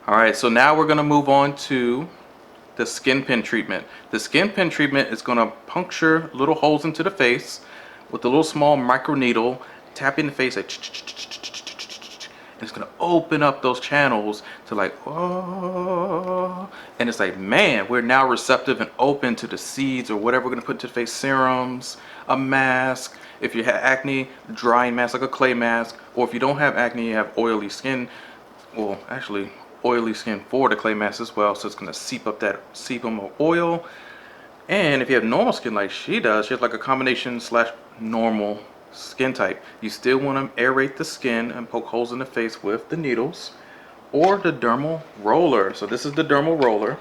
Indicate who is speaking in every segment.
Speaker 1: Alright, so now we're going to move on to the skin pin treatment. The skin pin treatment is going to puncture little holes into the face with a little small micro needle, tap in the face, like, and it's going to open up those channels to like, oh, and it's like, man, we're now receptive and open to the seeds or whatever we're going to put into the face, serums, a mask. If you have acne, drying mask like a clay mask, or if you don't have acne, you have oily skin, well, actually, oily skin for the clay mask as well, so it's going to seep up that sebum of oil. And if you have normal skin like she does, she has like a combination slash normal skin type, you still want to aerate the skin and poke holes in the face with the needles or the dermal roller. So this is the dermal roller.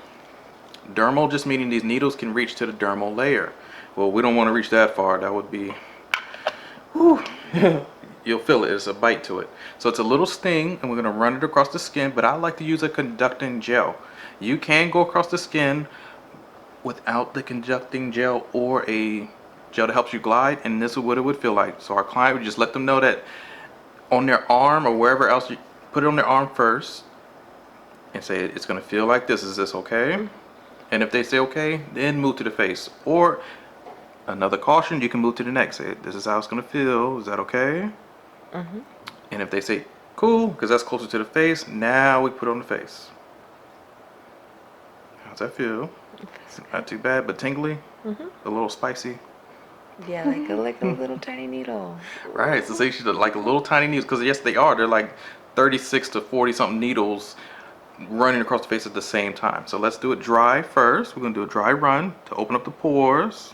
Speaker 1: Dermal just meaning these needles can reach to the dermal layer. Well, we don't want to reach that far. That would be, whew, you'll feel it. It's a bite to it. So it's a little sting, and we're going to run it across the skin, but I like to use a conducting gel. You can go across the skin without the conducting gel or a gel that helps you glide, and this is what it would feel like. So our client would just let them know that on their arm or wherever else, you put it on their arm first and say it's going to feel like this. Is this okay? And if they say okay, then move to the face. Or another caution, you can move to the neck. Say, this is how it's going to feel. Is that okay? And if they say cool, because that's closer to the face, now we put it on the face. How's that feel? Not too bad, but tingly, a little spicy.
Speaker 2: Yeah, like a little tiny needle.
Speaker 1: Right, so say she's like a little tiny needles, because yes, they are. They're like 36 to 40 something needles running across the face at the same time. So let's do it dry first. We're going to do a dry run to open up the pores.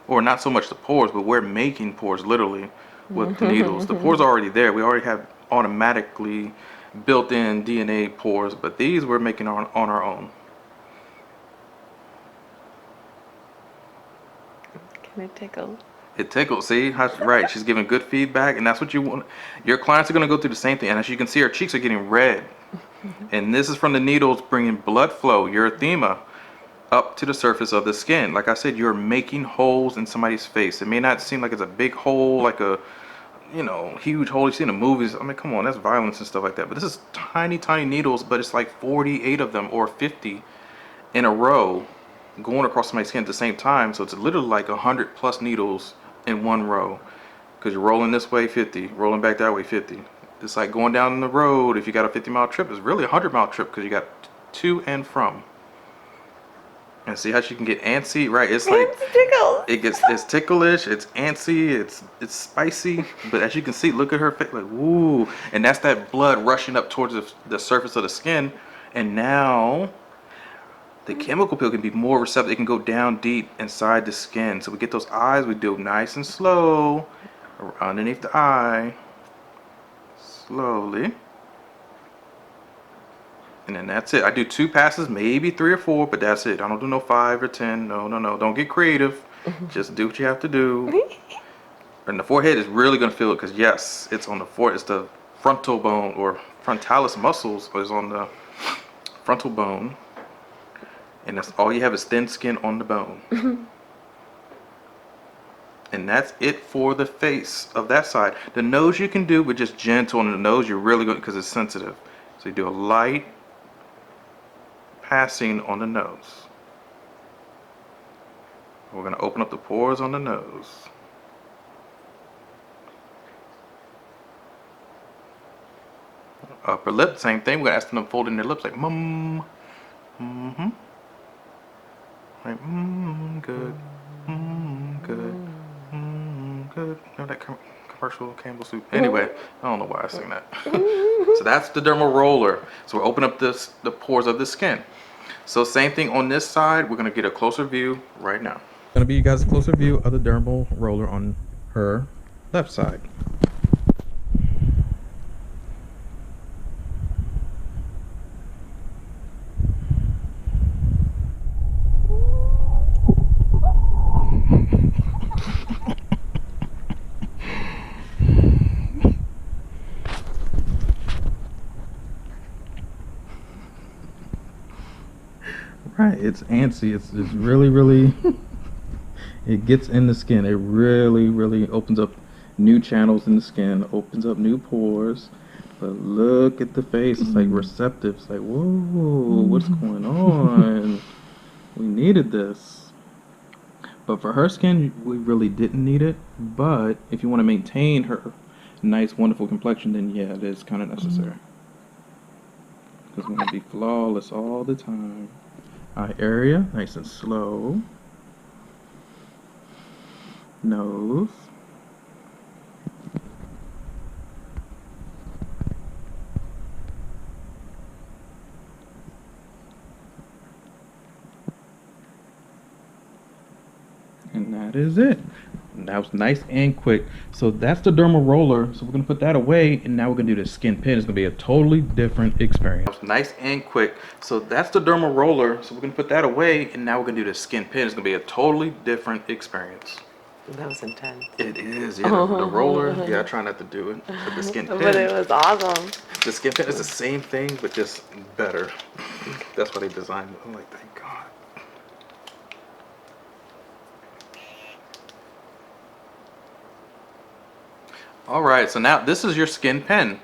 Speaker 1: Or not so much the pores, but we're making pores literally with the needles. The pores are already there. We already have automatically built-in DNA pores, but these we're making on our own.
Speaker 2: Can it tickle?
Speaker 1: It tickles. See, right? She's giving good feedback, and that's what you want. Your clients are going to go through the same thing, and as you can see, her cheeks are getting red, and this is from the needles bringing blood flow, erythema, up to the surface of the skin. Like I said, you're making holes in somebody's face. It may not seem like it's a big hole, like a, you know, huge hole you see in the movies. I mean, come on, that's violence and stuff like that. But this is tiny, tiny needles, but it's like 48 of them or 50 in a row going across somebody's skin at the same time. So it's literally like 100 plus needles in one row, because you're rolling this way 50, rolling back that way 50. It's like going down the road. If you got a 50-mile trip, it's really a 100-mile trip, because you got to and from. And see how she can get antsy, right? It's like it's ticklish, it's antsy, it's spicy. But as you can see, look at her face, like woo, and that's that blood rushing up towards the surface of the skin. And now the chemical peel can be more receptive. It can go down deep inside the skin. So we get those eyes. We do it nice and slow underneath the eye, slowly. And then that's it. I do 2 passes, maybe 3 or 4, but that's it. I don't do no 5 or 10. No. Don't get creative. Just do what you have to do. And the forehead is really going to feel it, because yes, it's on the forehead. It's the frontal bone, or frontalis muscles is on the frontal bone. And that's all you have is thin skin on the bone. And that's it for the face of that side. The nose you can do, but just gentle on the nose. You're really good, because it's sensitive. So you do a light passing on the nose. We're going to open up the pores on the nose. Upper lip, same thing. We're going to ask them to fold in their lips like mmm. Like good. Good. Good. You know that commercial Campbell soup. Anyway, I don't know why I sing that. So that's the dermal roller. So we're opening up the pores of the skin. So same thing on this side. We're going to get a closer view right now. Going to be you guys a closer view of the dermal roller on her left side. Right, it's antsy. It's really it gets in the skin. It really opens up new channels in the skin, opens up new pores. But look at the face. It's like receptive. It's like, whoa, what's going on? We needed this. But for her skin, we really didn't need it. But if you want to maintain her nice, wonderful complexion, then yeah, it is kind of necessary. Because we want to be flawless all the time. Eye area, nice and slow. Nose. And that is it. That was nice and quick. So that's the dermal roller. So we're gonna put that away, and now we're gonna do the skin pen. It's gonna be a totally different experience. That was nice and quick. So that's the dermal roller. So we're gonna put that away, and now we're gonna do the skin pen. It's gonna be a totally different experience.
Speaker 2: That was intense.
Speaker 1: It is, yeah. The roller, yeah. I try not to do it. But the skin pen,
Speaker 2: But it was awesome.
Speaker 1: the skin pen is the same thing, but just better. That's why they designed it. I'm like, thank God. Alright, so now this is your skin pen.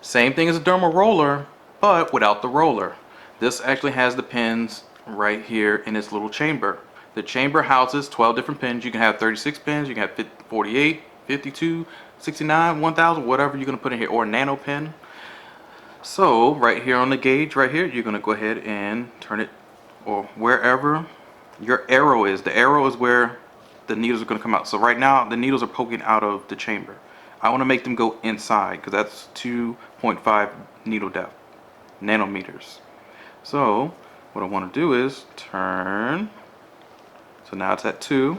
Speaker 1: Same thing as a dermal roller, but without the roller. This actually has the pins right here in its little chamber. The chamber houses 12 different pins. You can have 36 pins, you can have 48, 52, 69, 1000, whatever you're going to put in here, or a nano pin. So right here on the gauge right here, you're going to go ahead and turn it, or wherever your arrow is. The arrow is where the needles are going to come out. So right now the needles are poking out of the chamber. I want to make them go inside because that's 2.5 needle depth, nanometers. So what I want to do is turn. So now it's at 2,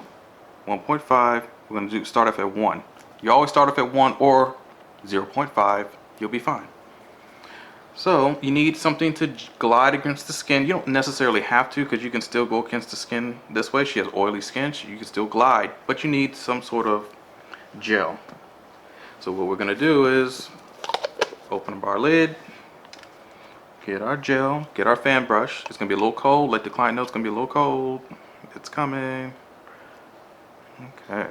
Speaker 1: 1.5. We're going to start off at 1. You always start off at 1 or 0.5. You'll be fine. So you need something to glide against the skin. You don't necessarily have to, because you can still go against the skin this way. She has oily skin, so you can still glide, but you need some sort of gel. So what we're going to do is open up our lid, get our gel, get our fan brush. It's going to be a little cold. Let the client know it's going to be a little cold. It's coming. Okay.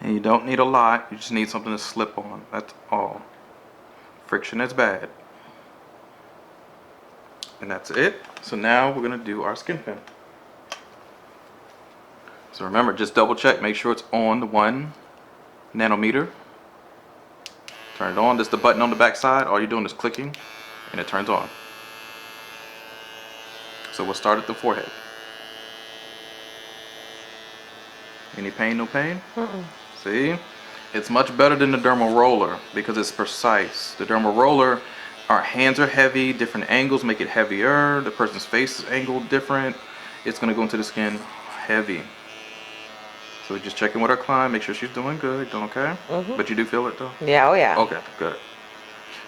Speaker 1: And you don't need a lot, you just need something to slip on, that's all. Friction is bad. And that's it. So now we're going to do our skin pen. So remember, just double check, make sure it's on the 1 nanometer. Turn it on, this is the button on the back side, all you're doing is clicking and it turns on. So we'll start at the forehead. Any pain, no pain? See? It's much better than the dermal roller because it's precise. The dermal roller, our hands are heavy, different angles make it heavier. The person's face is angled different. It's going to go into the skin heavy. So we're just checking with our client, make sure she's doing good, doing okay. But you do feel it though?
Speaker 2: Yeah, oh yeah.
Speaker 1: Okay, good.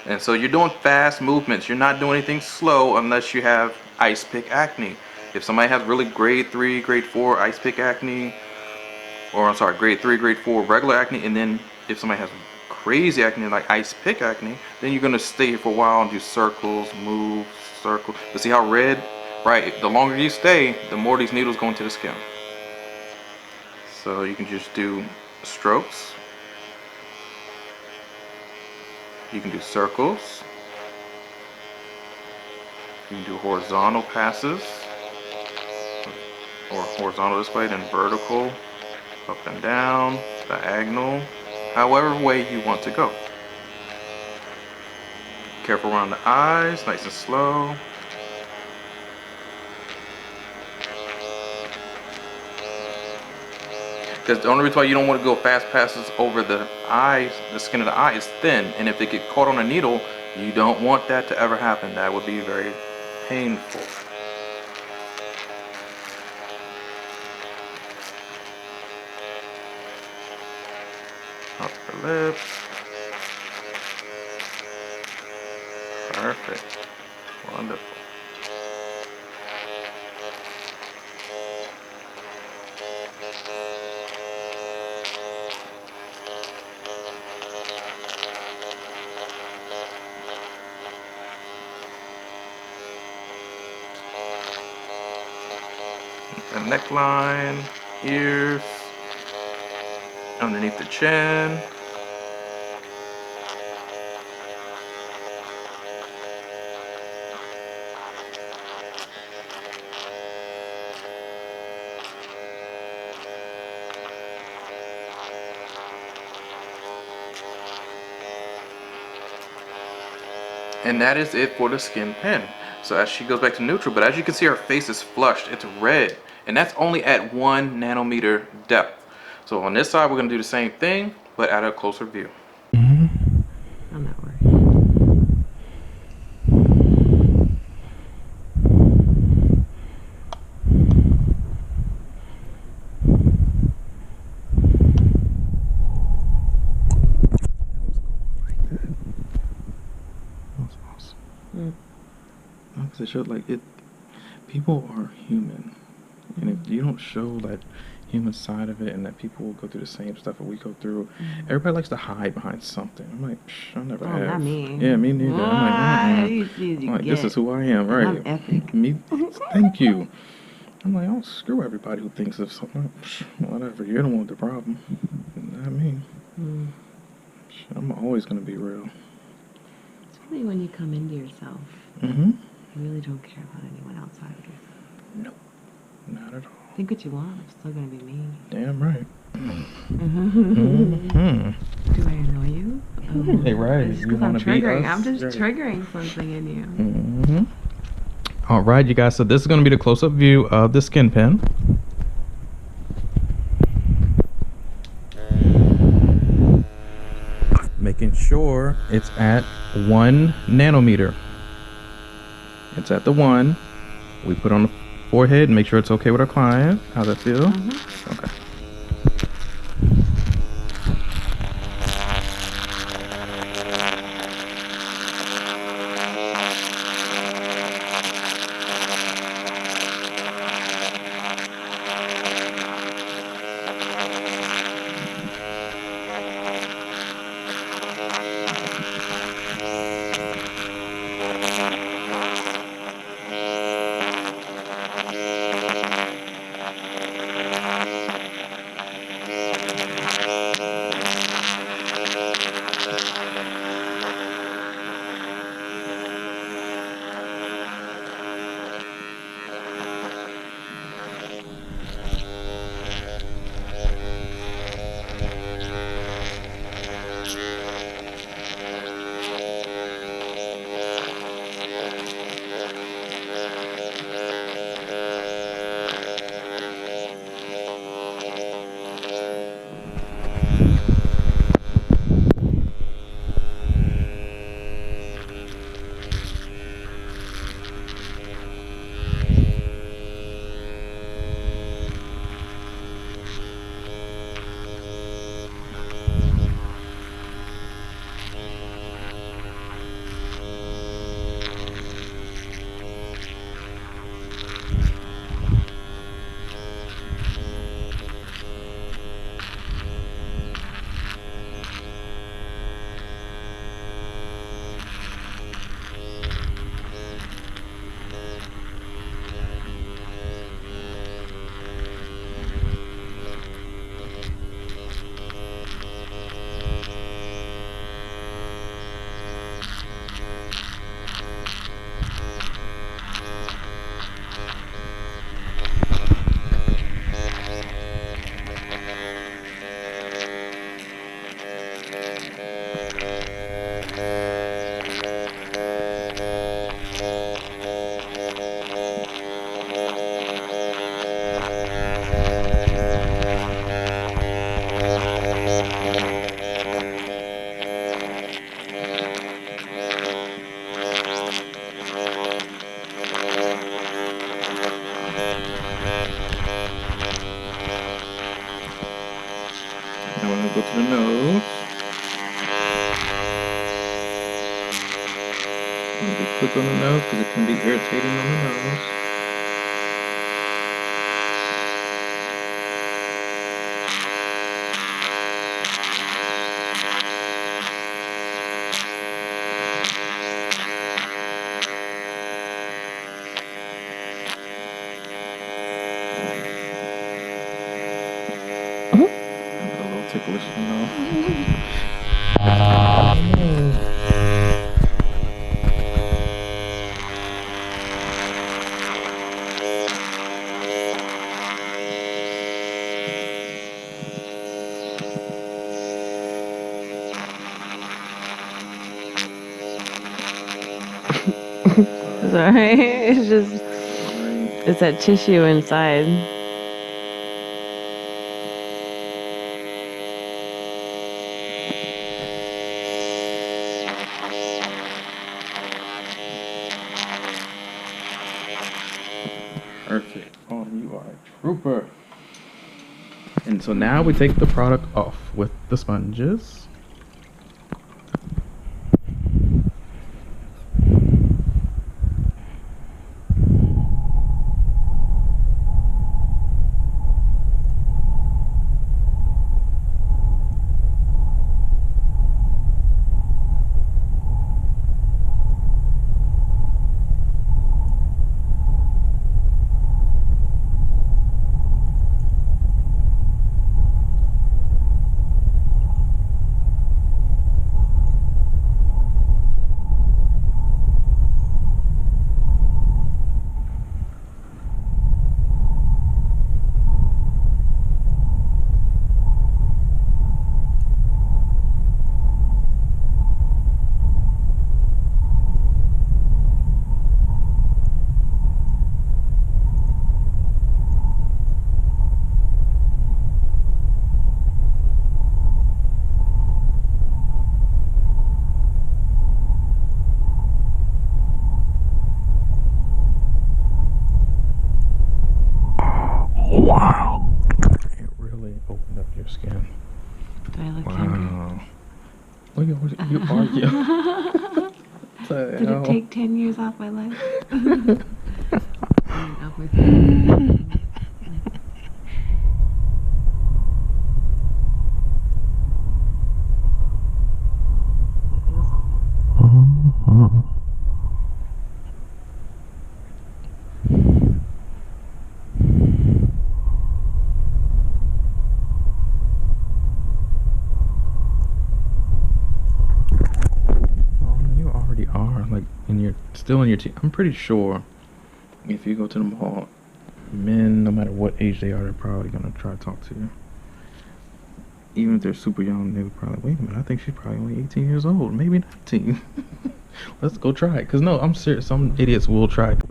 Speaker 1: And so you're doing fast movements. You're not doing anything slow unless you have ice pick acne. If somebody has really grade 3, grade 4 ice pick acne, or I'm sorry, grade 3, grade 4 regular acne, and then if somebody has crazy acne like ice pick acne, then you're gonna stay here for a while and do circles, move, circle. But see how red, right? The longer you stay, the more these needles go into the skin. So you can just do strokes. You can do circles. You can do horizontal passes, or horizontal this way, then vertical, up and down, diagonal, however way you want to go. Careful around the eyes, nice and slow. Because the only reason why you don't want to go fast passes over the eyes, the skin of the eye is thin, and if they get caught on a needle, you don't want that to ever happen. That would be very painful. Upper lip. Perfect. Wonderful. neckline, ears, underneath the chin. And that is it for the skin pen. So as she goes back to neutral, but as you can see, her face is flushed. It's red. And that's only at 1 nanometer depth. So on this side, we're going to do the same thing, but at a closer view.
Speaker 2: I'm not worried.
Speaker 1: Because it showed like it. People are human, and if you don't show that human side of it, and that people will go through the same stuff that we go through, everybody likes to hide behind something. I'm like, I never have.
Speaker 2: Not me.
Speaker 1: Yeah, me neither. I'm like, this is who I am, right?
Speaker 2: I'm epic.
Speaker 1: Me, thank you. I'm like, oh, screw everybody who thinks of something. Whatever, you're the one with the problem, not me. I'm always gonna be real.
Speaker 2: It's only when you come into yourself. You really don't care about anyone outside of yourself.
Speaker 1: No, not at all.
Speaker 2: Think what you want. It's still gonna be me.
Speaker 1: Damn right.
Speaker 2: Do I annoy you?
Speaker 1: Hey, right.
Speaker 2: It's because I'm triggering. I'm just triggering something in you.
Speaker 1: All right, you guys. So this is going to be the close-up view of the skin pen. Making sure it's at 1 nanometer. It's at the 1. We put on the forehead and make sure it's okay with our client. How's that feel? Okay. Now we're going to go to the nose. I'm going to be quick on the nose because it can be irritating on the nose. stylish, you know.
Speaker 2: Sorry, it's just, it's that tissue inside.
Speaker 1: Perfect. Oh, you are a trooper. And so now we take the product off with the sponges. Wow. It really opened up your skin.
Speaker 2: Do I look
Speaker 1: Wow.
Speaker 2: younger?
Speaker 1: Look at you are young.
Speaker 2: Did it take 10 years off my life? Off my face.
Speaker 1: You already are like still in your team. I'm pretty sure if you go to the mall, men, no matter what age they are, they're probably gonna try to talk to you. Even if they're super young, they would probably, wait a minute, I think she's probably only 18 years old, maybe 19. Let's go try it. Cause no, I'm serious, some idiots will try it.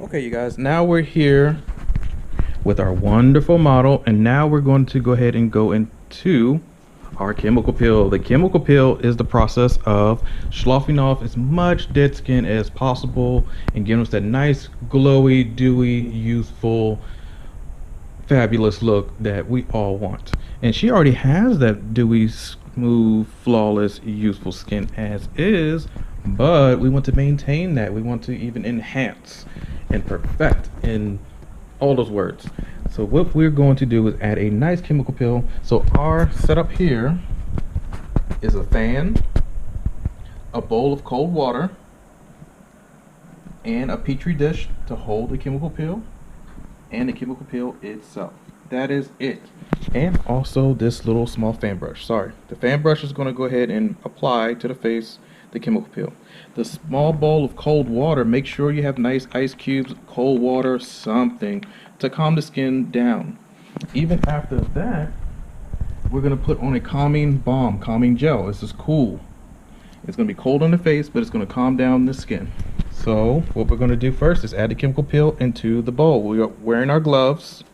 Speaker 1: Okay, you guys, now we're here with our wonderful model, and now we're going to go ahead and go into our chemical peel. The chemical peel is the process of sloughing off as much dead skin as possible and giving us that nice, glowy, dewy, youthful, fabulous look that we all want. And she already has that dewy, smooth, flawless, youthful skin as is, but we want to maintain that. We want to even enhance and perfect in all those words. So what we're going to do is add a nice chemical peel. So our setup here is a fan, a bowl of cold water, and a petri dish to hold the chemical peel and the chemical peel itself. That is it. And also this little small fan brush. Sorry, the fan brush is going to go ahead and apply to the face the chemical peel. The small bowl of cold water, make sure you have nice ice cubes, cold water, something to calm the skin down. Even after that, we're going to put on a calming balm, calming gel. This is cool. It's going to be cold on the face, but it's going to calm down the skin. So what we're going to do first is add the chemical peel into the bowl. We are wearing our gloves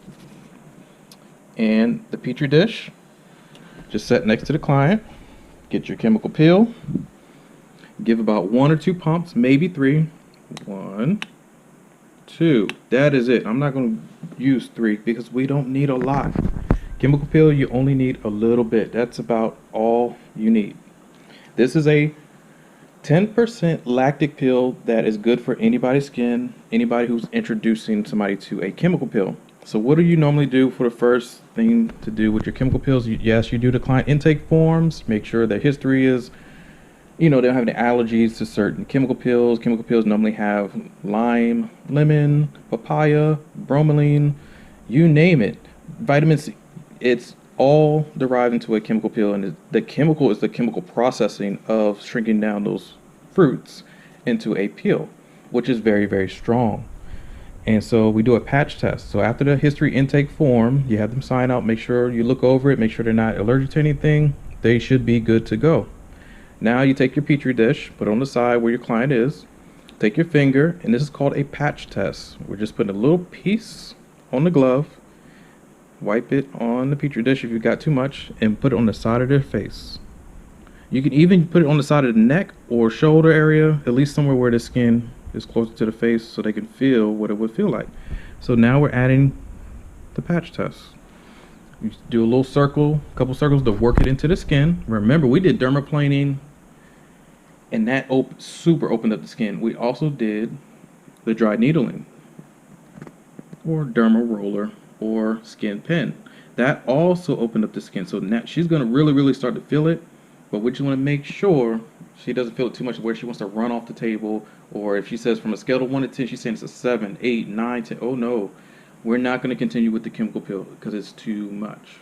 Speaker 1: and the petri dish. Just set next to the client. Get your chemical peel. Give about 1 or 2 pumps, maybe 3. 1, 2. That is it. I'm not going to use 3 because we don't need a lot. Chemical peel, you only need a little bit. That's about all you need. This is a 10% lactic peel that is good for anybody's skin, anybody who's introducing somebody to a chemical peel. So what do you normally do for the first thing to do with your chemical peels? Yes, you do the client intake forms. Make sure their history is, they don't have any allergies to certain chemical peels. Chemical peels normally have lime, lemon, papaya, bromelain, you name it. Vitamin C. It's all derived into a chemical peel, and the chemical is the chemical processing of shrinking down those fruits into a peel, which is very, very strong. And so we do a patch test. So after the history intake form, you have them sign out, make sure you look over it, make sure they're not allergic to anything. They should be good to go. Now you take your petri dish, put it on the side where your client is, take your finger, and this is called a patch test. We're just putting a little piece on the glove, wipe it on the petri dish if you got too much, and put it on the side of their face. You can even put it on the side of the neck or shoulder area, at least somewhere where the skin is closer to the face so they can feel what it would feel like. So now we're adding the patch test. You do a little circle, a couple circles to work it into the skin. Remember, we did dermaplaning, and that super opened up the skin. We also did the dry needling, or derma roller, or skin pen. That also opened up the skin. So now she's going to really start to feel it, but we just want to make sure she doesn't feel it too much where she wants to run off the table, or if she says from a scale of 1 to 10, she's saying it's a 7, 8, 9, 10. Oh no, we're not going to continue with the chemical peel because it's too much.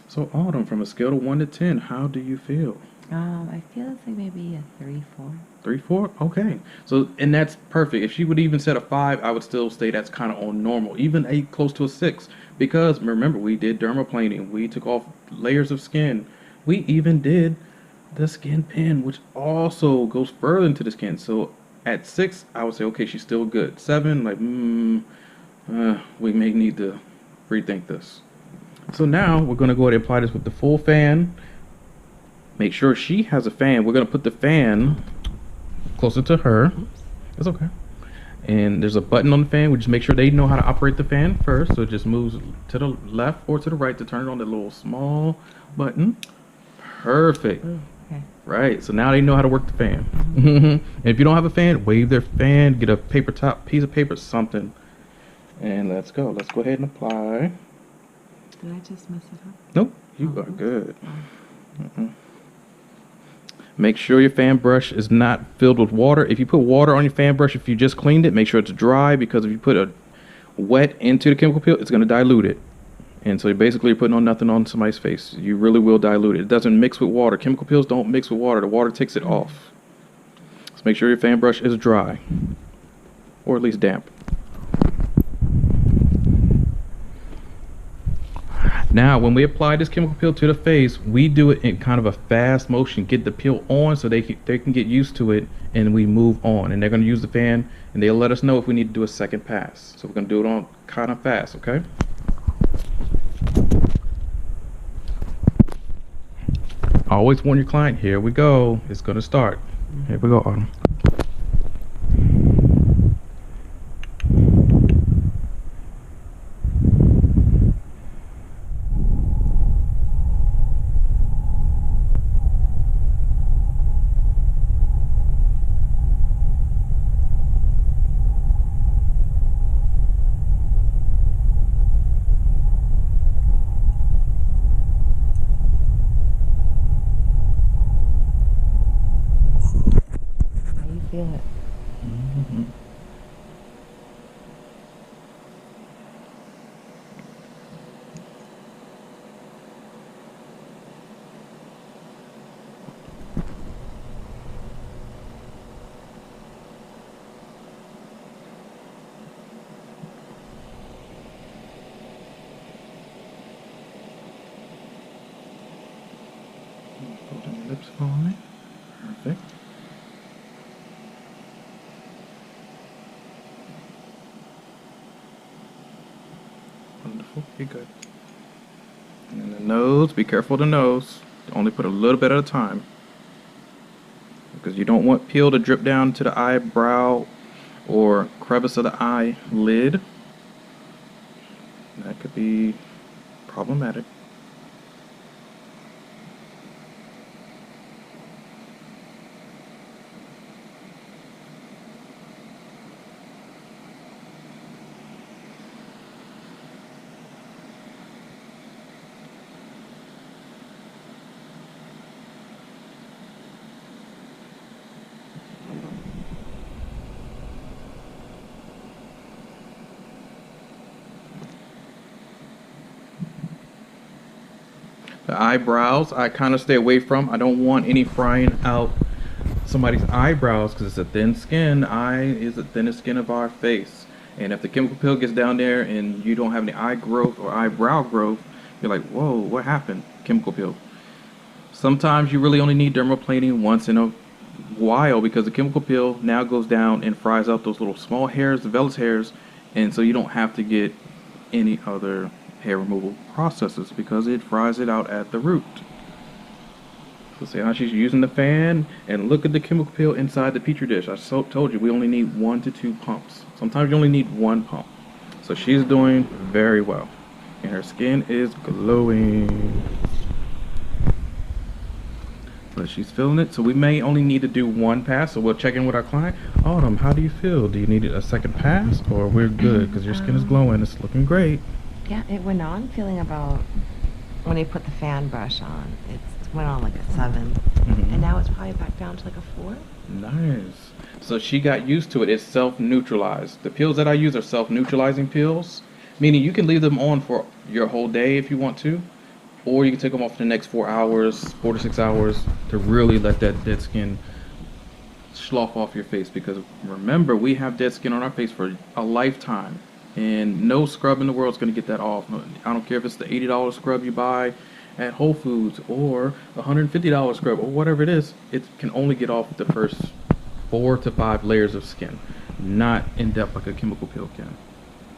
Speaker 1: So Autumn, from a scale of 1 to 10, how do you feel?
Speaker 2: I feel it's like maybe a 3, 4.
Speaker 1: 3, 4? Okay. So, and that's perfect. If she would even set a 5, I would still say that's kind of on normal. Even a close to a 6. Because remember, we did dermaplaning. We took off layers of skin. We even did the skin pen, which also goes further into the skin. So at 6, I would say, okay, she's still good. 7, like, we may need to rethink this. So now we're going to go ahead and apply this with the full fan. Make sure she has a fan. We're going to put the fan closer to her. It's okay. And there's a button on the fan. We just make sure they know how to operate the fan first. So it just moves to the left or to the right to turn it on, the little small button. Perfect.
Speaker 2: Ooh, okay.
Speaker 1: Right. So now they know how to work the fan. And if you don't have a fan, wave their fan, get a paper top, piece of paper, something. And let's go. Let's go ahead and apply.
Speaker 2: Did I just mess it up?
Speaker 1: Nope. You are good. Make sure your fan brush is not filled with water. If you put water on your fan brush, if you just cleaned it, make sure it's dry, because if you put a wet into the chemical peel, it's going to dilute it. And so basically you're putting on nothing on somebody's face. You really will dilute it. It doesn't mix with water. Chemical peels don't mix with water. The water takes it off. So make sure your fan brush is dry, or at least damp. Now, when we apply this chemical peel to the face, we do it in kind of a fast motion, get the peel on so they can get used to it, and we move on. And they're going to use the fan, and they'll let us know if we need to do a second pass. So we're going to do it on kind of fast, okay? Always warn your client, here we go. It's going to start. Here we go, Autumn.
Speaker 2: Feel it.
Speaker 1: Put your lips on it. Perfect. Wonderful. Be good. And then the nose, be careful of the nose. Only put a little bit at a time, because you don't want peel to drip down to the eyebrow or crevice of the eyelid. That could be problematic. The eyebrows, I kind of stay away from. I don't want any frying out somebody's eyebrows because it's a thin skin. Eye is the thinnest skin of our face. And if the chemical peel gets down there and you don't have any eye growth or eyebrow growth, you're like, whoa, what happened? Chemical peel. Sometimes you really only need dermaplaning once in a while because the chemical peel now goes down and fries out those little small hairs, the vellus hairs, and so you don't have to get any other hair removal processes because it fries it out at the root. So see how she's using the fan, and look at the chemical peel inside the petri dish. I told you we only need 1 to 2 pumps. Sometimes you only need 1 pump. So she's doing very well, and her skin is glowing. But she's feeling it, so we may only need to do 1 pass. So we'll check in with our client. Autumn, how do you feel? Do you need a second pass, or we're good because your skin is glowing? It's looking great.
Speaker 2: Yeah, it went on feeling about when I put the fan brush on. It went on like a 7, and now it's probably back down to like a 4.
Speaker 1: Nice. So she got used to it. It's self-neutralized. The peels that I use are self-neutralizing peels, meaning you can leave them on for your whole day if you want to, or you can take them off for the next 4 hours, 4 to 6 hours, to really let that dead skin slough off your face. Because remember, we have dead skin on our face for a lifetime, and no scrub in the world is going to get that off. I don't care if it's the $80 scrub you buy at Whole Foods or the $150 scrub or whatever it is. It can only get off the first 4 to 5 layers of skin, not in depth like a chemical peel can.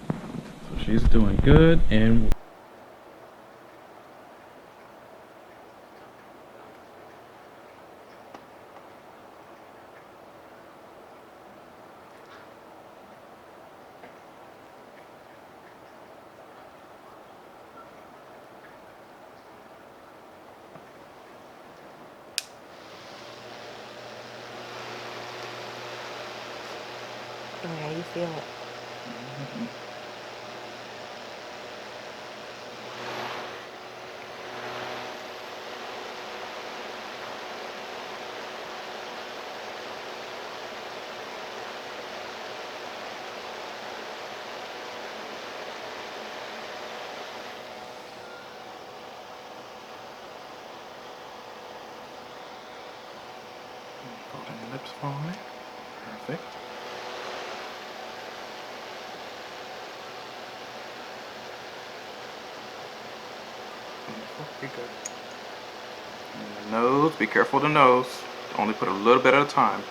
Speaker 1: So she's doing good. And
Speaker 2: How do you feel it?
Speaker 1: Golden lips falling. Perfect. Be good. And the nose, be careful of the nose. Only put a little bit at a time,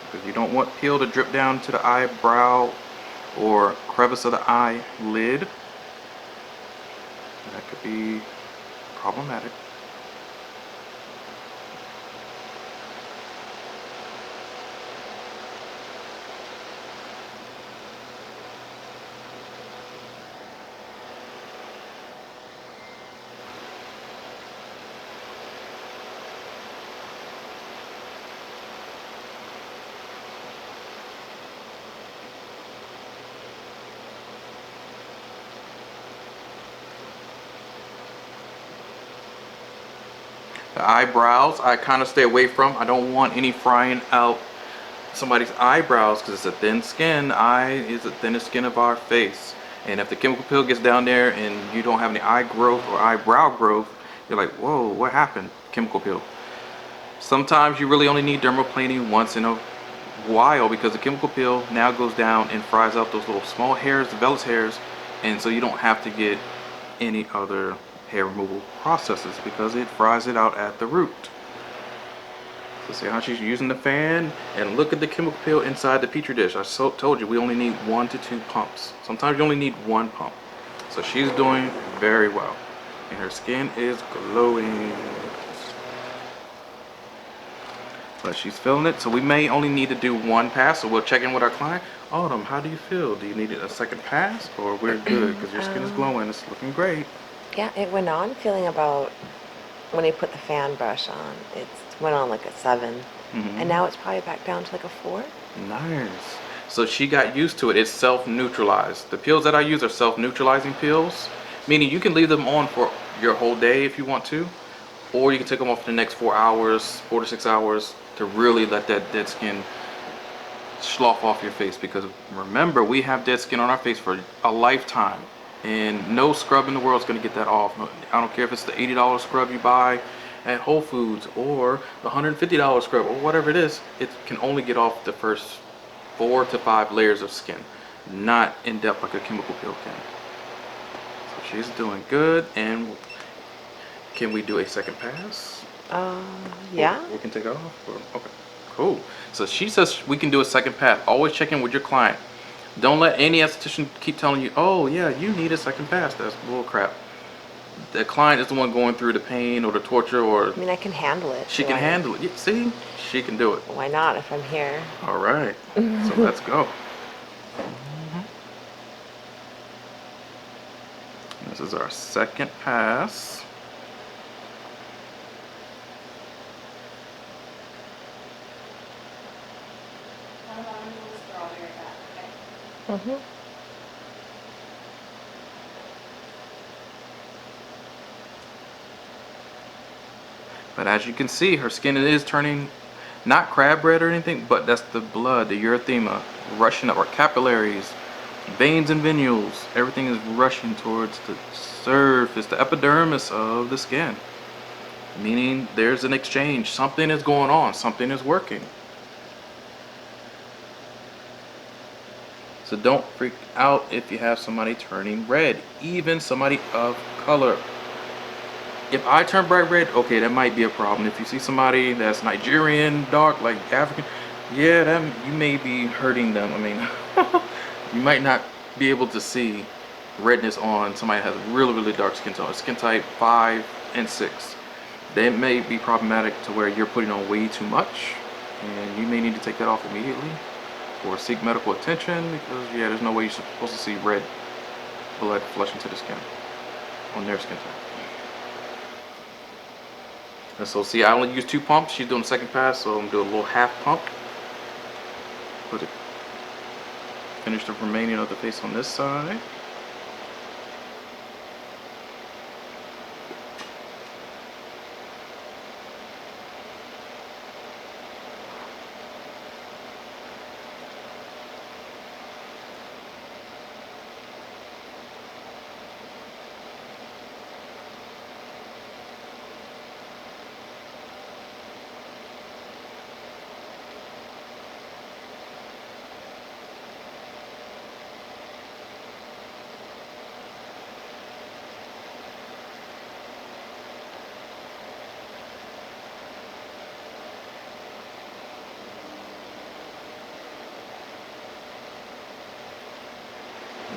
Speaker 1: because you don't want peel to drip down to the eyebrow or crevice of the eyelid. That could be problematic. The eyebrows, I kind of stay away from. I don't want any frying out somebody's eyebrows because it's a thin skin. Eye is the thinnest skin of our face. And if the chemical peel gets down there and you don't have any eye growth or eyebrow growth, you're like, whoa, what happened? Chemical peel. Sometimes you really only need dermaplaning once in a while because the chemical peel now goes down and fries out those little small hairs, the vellus hairs, and so you don't have to get any other hair removal processes because it fries it out at the root. So see how she's using the fan, and look at the chemical peel inside the petri dish. I told you we only need 1 to 2 pumps. Sometimes you only need 1 pump. So she's doing very well, and her skin is glowing. But she's feeling it, so we may only need to do 1 pass. So we'll check in with our client. Autumn, how do you feel? Do you need a second pass, or we're good because your skin is glowing? It's looking great.
Speaker 2: Yeah, it went on feeling about when I put the fan brush on. It went on like a 7, and now it's probably back down to like a 4.
Speaker 1: Nice. So she got used to it. It's self-neutralized. The peels that I use are self-neutralizing peels, meaning you can leave them on for your whole day if you want to, or you can take them off for the next 4 hours, 4 to 6 hours, to really let that dead skin slough off your face. Because remember, we have dead skin on our face for a lifetime, And no scrub in the world is going to get that off. I don't care if it's the $80 scrub you buy at Whole Foods or the $150 scrub or whatever it is. It can only get off the first 4 to 5 layers of skin, not in depth like a chemical peel can. So she's doing good. And can we do a second pass?
Speaker 2: Yeah.
Speaker 1: We can take it off. Okay, cool. So she says we can do a second pass. Always check in with your client. Don't let any esthetician keep telling you, oh yeah, you need a second pass. That's bull crap. The client is the one going through the pain or the torture, or
Speaker 2: I mean, I can handle it.
Speaker 1: she can handle it. See, she can do it.
Speaker 2: Why not if I'm here?
Speaker 1: All right, so let's go. This is our second pass.
Speaker 2: Mm-hmm.
Speaker 1: But as you can see, her skin is turning not crab red or anything, but that's the blood, the erythema, rushing up our capillaries, veins and venules. Everything is rushing towards the surface, the epidermis of the skin. Meaning there's an exchange. Something is going on. Something is working. So don't freak out if you have somebody turning red, even somebody of color. If I turn bright red, okay, that might be a problem. If you see somebody that's Nigerian, dark, like African, yeah, that you may be hurting them. I mean, you might not be able to see redness on somebody that has really, really dark skin tone, skin type 5 and 6. That may be problematic to where you're putting on way too much, and you may need to take that off immediately or seek medical attention, because yeah, there's no way you're supposed to see red blood flush into the skin on their skin type. And so see, I only use 2 pumps. She's doing the second pass, so I'm gonna do a little half pump. Put it, finish the remaining of the face on this side.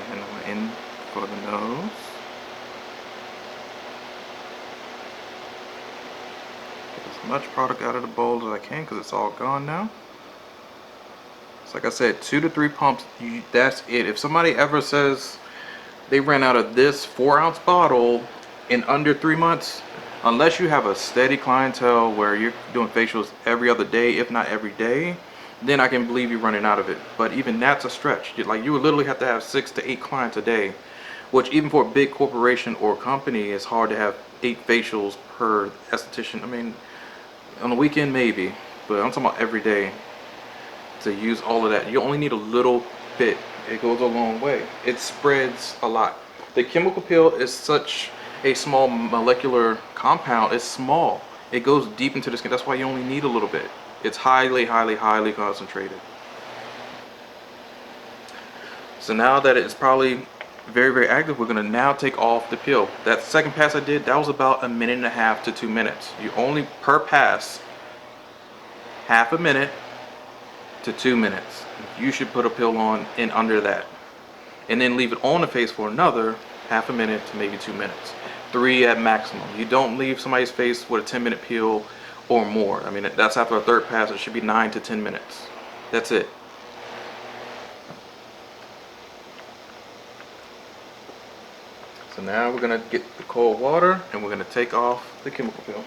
Speaker 1: And I'm in for the nose. Get as much product out of the bowl as I can because it's all gone now. So like I said, 2 to 3 pumps, that's it. If somebody ever says they ran out of this 4-ounce bottle in under 3 months, unless you have a steady clientele where you're doing facials every other day, if not every day, then I can believe you're running out of it. But even that's a stretch. Like, you would literally have to have 6 to 8 clients a day, which even for a big corporation or company, it's hard to have 8 facials per esthetician. I mean, on the weekend maybe, but I'm talking about every day to use all of that. You only need a little bit. It goes a long way. It spreads a lot. The chemical peel is such a small molecular compound. It's small. It goes deep into the skin. That's why you only need a little bit. It's highly, highly, highly concentrated. So now that it's probably very, very active, we're gonna now take off the peel. That second pass I did, that was about 1.5 to 2 minutes. You only, per pass, half a minute to 2 minutes. You should put a peel on in under that. And then leave it on the face for another half a minute to maybe 2 minutes. 3 at maximum. You don't leave somebody's face with a 10-minute peel or more. I mean, that's after a third pass. It should be 9 to 10 minutes. That's it. So now we're gonna get the cold water and we're gonna take off the chemical peel.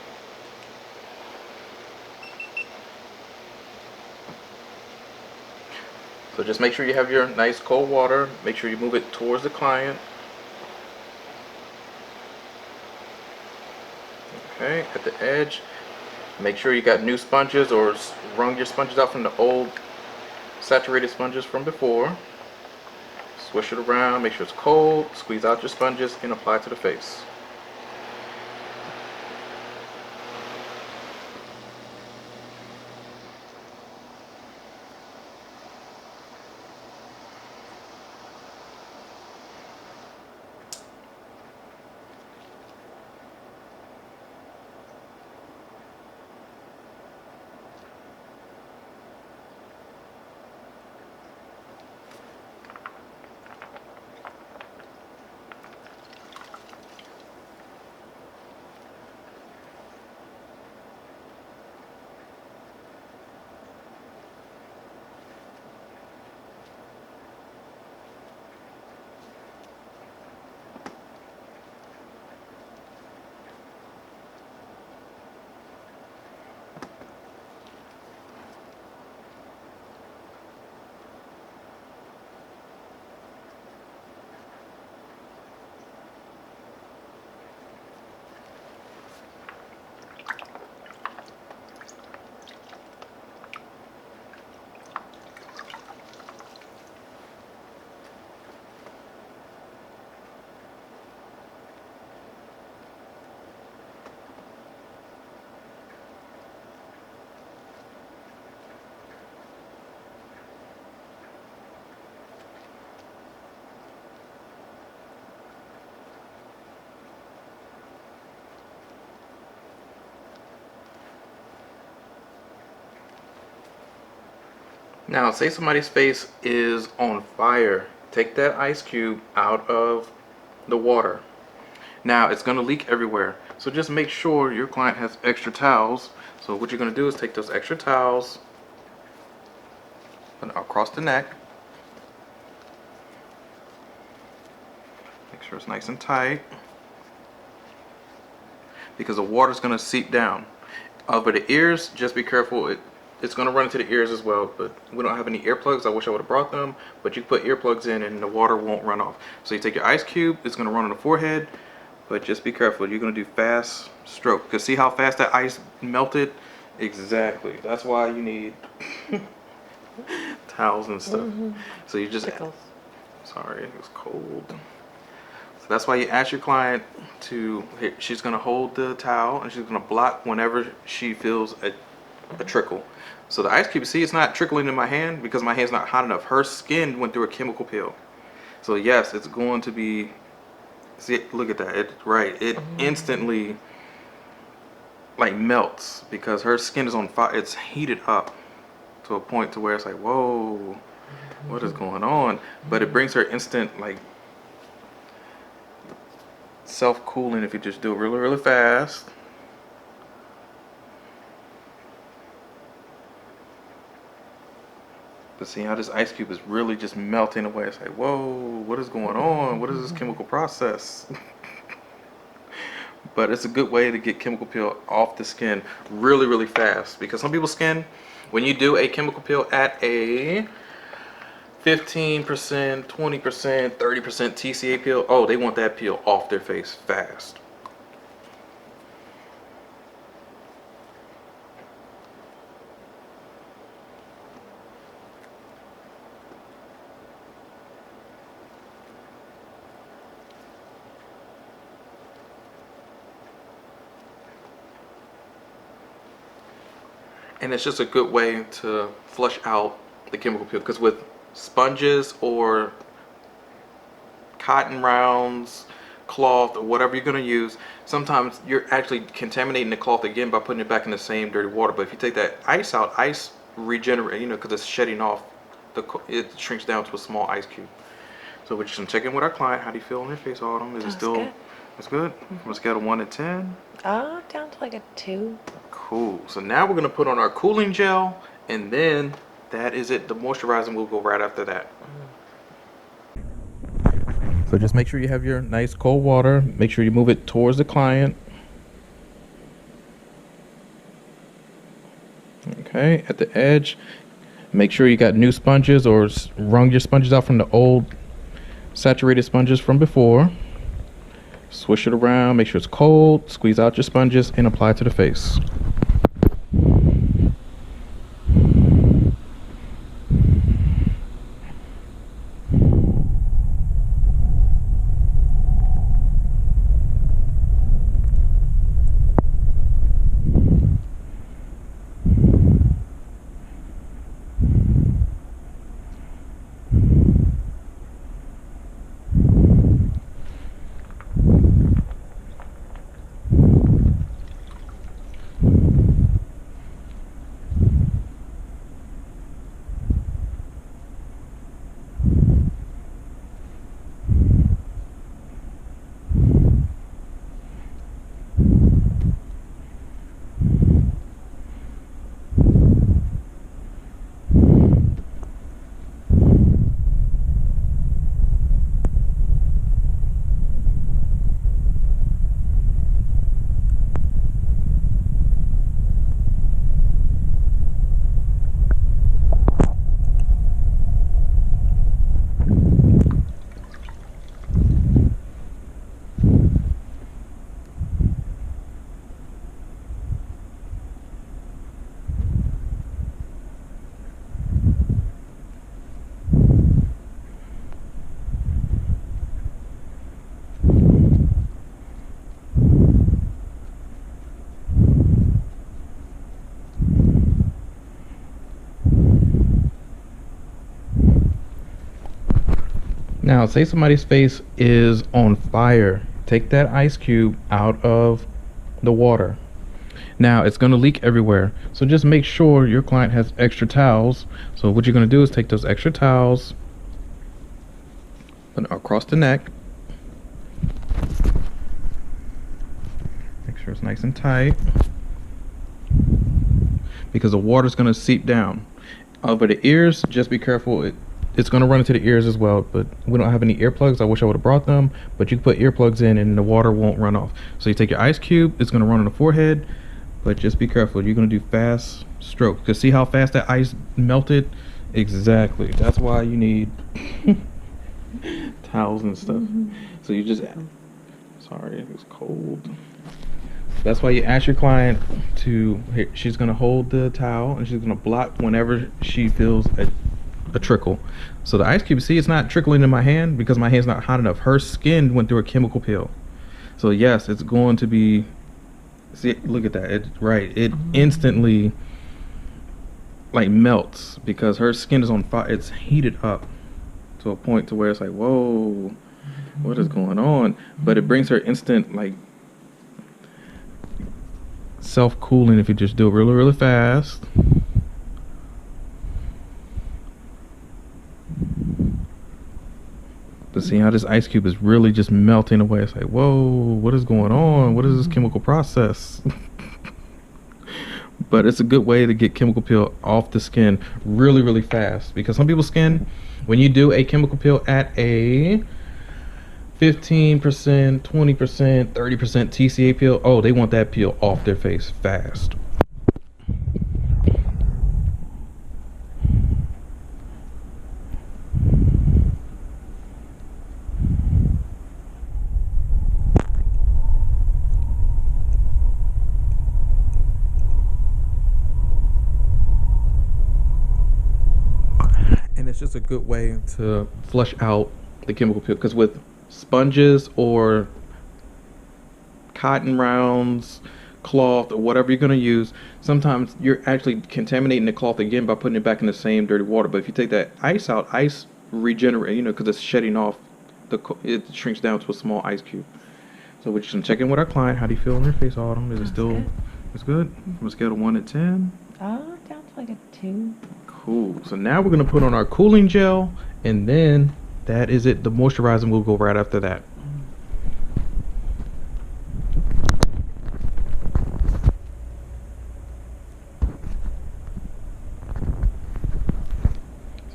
Speaker 1: So just make sure you have your nice cold water. Make sure you move it towards the client. Okay, at the edge. Make sure you got new sponges or wrung your sponges out from the old saturated sponges from before. Swish it around, make sure it's cold, squeeze out your sponges, and apply to the face. Now, say somebody's face is on fire. Take that ice cube out of the water. Now, it's going to leak everywhere. So just make sure your client has extra towels. So what you're going to do is take those extra towels and across the neck. Make sure it's nice and tight, because the water is going to seep down. Over the ears, just be careful. It's going to run into the ears as well, but we don't have any earplugs. I wish I would have brought them, but you can put earplugs in and the water won't run off. So you take your ice cube, it's going to run on the forehead, but just be careful. You're going to do fast stroke, because see how fast that ice melted? Exactly. That's why you need towels and stuff. So you just, sorry, it was cold. So that's why you ask your client to, she's going to hold the towel and she's going to block whenever she feels a trickle. So the ice cube, see, it's not trickling in my hand because my hand's not hot enough. Her skin went through a chemical peel. So yes, it's going to be, see, look at that. It instantly like melts because her skin is on fire. It's heated up to a point to where it's like, whoa, what is going on? But it brings her instant like self-cooling if you just do it really, really fast. But see how this ice cube is really just melting away. It's like, whoa, what is going on? What is this chemical process? But it's a good way to get chemical peel off the skin really, really fast. Because some people's skin, when you do a chemical peel at a 15%, 20%, 30% TCA peel, oh, they want that peel off their face fast. And it's just a good way to flush out the chemical peel, because with sponges or cotton rounds, cloth, or whatever you're going to use, sometimes you're actually contaminating the cloth again by putting it back in the same dirty water. But if you take that ice out, ice regenerates, you know, because it's shedding off, it shrinks down to a small ice cube. So we're just going to check in with our client. How do you feel on your face, Autumn? Is it still good? It's good? From a scale of 1 to 10?
Speaker 2: Down to like a 2.
Speaker 1: Cool. So now we're going to put on our cooling gel, and then that is it. The moisturizing will go right after that. So just make sure you have your nice cold water. Make sure you move it towards the client. Okay, at the edge, make sure you got new sponges or wrung your sponges out from the old saturated sponges from before. Swish it around, make sure it's cold, squeeze out your sponges, and apply to the face. Now, say somebody's face is on fire. Take that ice cube out of the water. Now, it's going to leak everywhere. So just make sure your client has extra towels. So what you're going to do is take those extra towels across the neck. Make sure it's nice and tight, because the water's going to seep down over the ears. Just be careful. It's going to run into the ears as well, but we don't have any earplugs. I wish I would have brought them, but you can put earplugs in and the water won't run off. So you take your ice cube, it's going to run on the forehead, but just be careful. You're going to do fast strokes, because see how fast that ice melted? Exactly. That's why you need towels and stuff. So you just, sorry, it's cold. That's why you ask your client to, she's going to hold the towel and she's going to block whenever she feels a trickle. So the ice cube, see, it's not trickling in my hand because my hand's not hot enough. Her skin went through a chemical peel. So yes, it's going to be, see, look at that. It instantly like melts because her skin is on fire. It's heated up to a point to where it's like, whoa, what is going on? But it brings her instant like self-cooling if you just do it really, really fast. But see how this ice cube is really just melting away. It's like, whoa, what is going on? What is this chemical process? But it's a good way to get chemical peel off the skin really, really fast. Because some people's skin, when you do a chemical peel at a 15%, 20%, 30% TCA peel, oh, they want that peel off their face fast. And it's just a good way to flush out the chemical peel, because with sponges or cotton rounds, cloth, or whatever you're going to use, sometimes you're actually contaminating the cloth again by putting it back in the same dirty water. But if you take that ice out, ice regenerate, because it's shedding off, it shrinks down to a small ice cube. So we're just going to check in with our client. How do you feel on your face, Autumn? Is it still good? It's good? From a scale of 1 to 10?
Speaker 2: Down to like a 2.
Speaker 1: Cool. So now we're going to put on our cooling gel, and then that is it. The moisturizing will go right after that.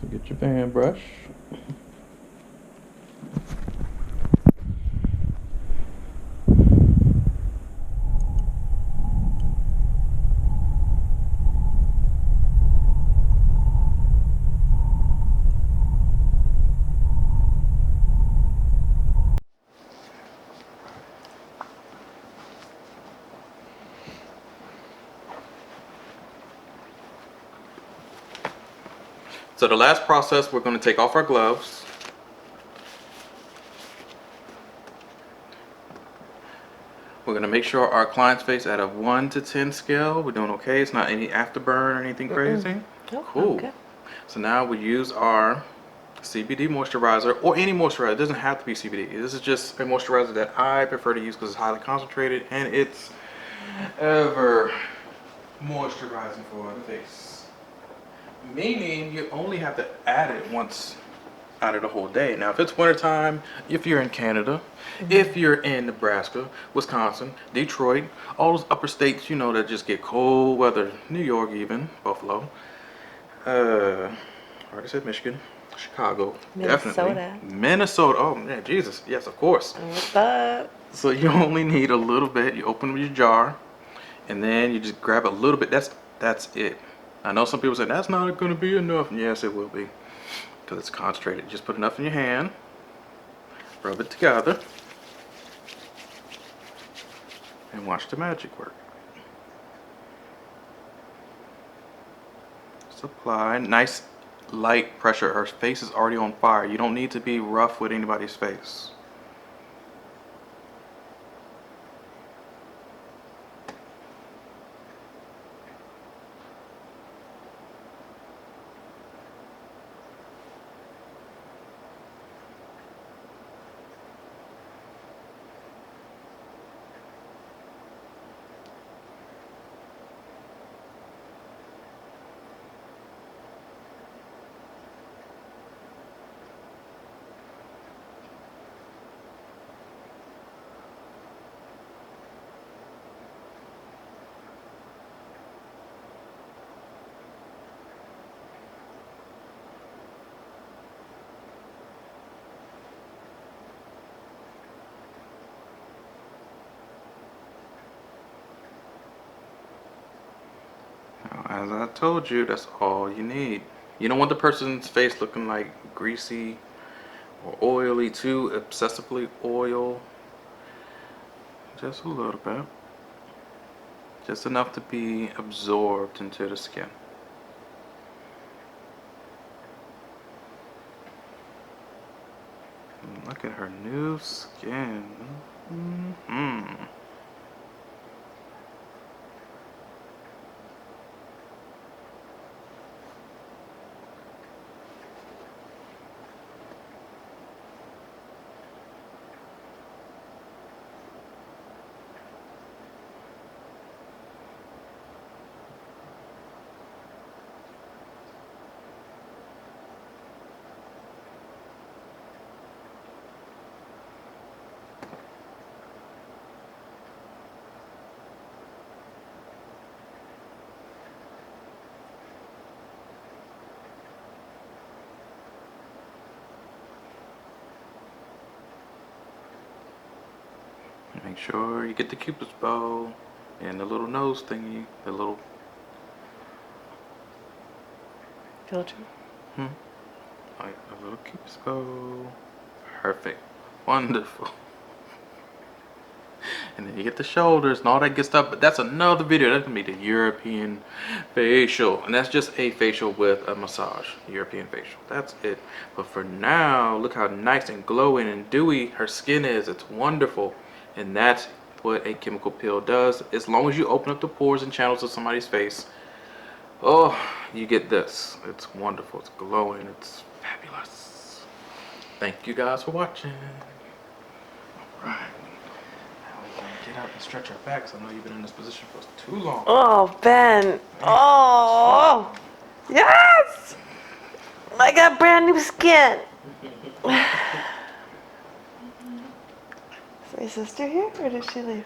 Speaker 1: So get your fan brush. So the last process, we're going to take off our gloves. We're going to make sure our client's face at a 1 to 10 scale. We're doing okay. It's not any afterburn or anything crazy.
Speaker 2: Nope,
Speaker 1: cool.
Speaker 2: okay.
Speaker 1: So now we use our CBD moisturizer, or any moisturizer. It doesn't have to be CBD. This is just a moisturizer that I prefer to use because it's highly concentrated and it's ever moisturizing for the face. Meaning you only have to add it once out of the whole day. Now if it's wintertime, if you're in Canada, if you're in Nebraska, Wisconsin, Detroit, all those upper states, that just get cold weather, New York even, Buffalo, I already said Michigan, Chicago,
Speaker 2: Minnesota.
Speaker 1: definitely. Minnesota, oh man, Jesus, yes, of course.
Speaker 2: What's up?
Speaker 1: So you only need a little bit. You open your jar, and then you just grab a little bit. That's it. I know some people say that's not going to be enough. Yes, it will be, because it's concentrated. Just put enough in your hand, rub it together, and watch the magic work. Just apply nice light pressure. Her face is already on fire. You don't need to be rough with anybody's face. As I told you, that's all you need. You don't want the person's face looking like greasy or oily, too excessively oil. Just a little bit. Just enough to be absorbed into the skin. And look at her new skin. Mm-hmm. Make sure you get the cupid's bow and the little nose thingy, the little
Speaker 2: Filter.
Speaker 1: like a little cupid's bow. Perfect. Wonderful. And then you get the shoulders and all that good stuff, but that's another video. That's gonna be the European facial, and that's just a facial with a massage. European facial, that's it. But for now, look how nice and glowing and dewy her skin is. It's wonderful, and that's what a chemical peel does. As long as you open up the pores and channels of somebody's face, oh, you get this. It's wonderful, it's glowing, it's fabulous. Thank you guys for watching. All right. Get out and stretch our backs. I know you've been in this position for too long.
Speaker 2: Oh, Ben. Oh, yes. I got brand new skin. Is my sister here, or did she leave?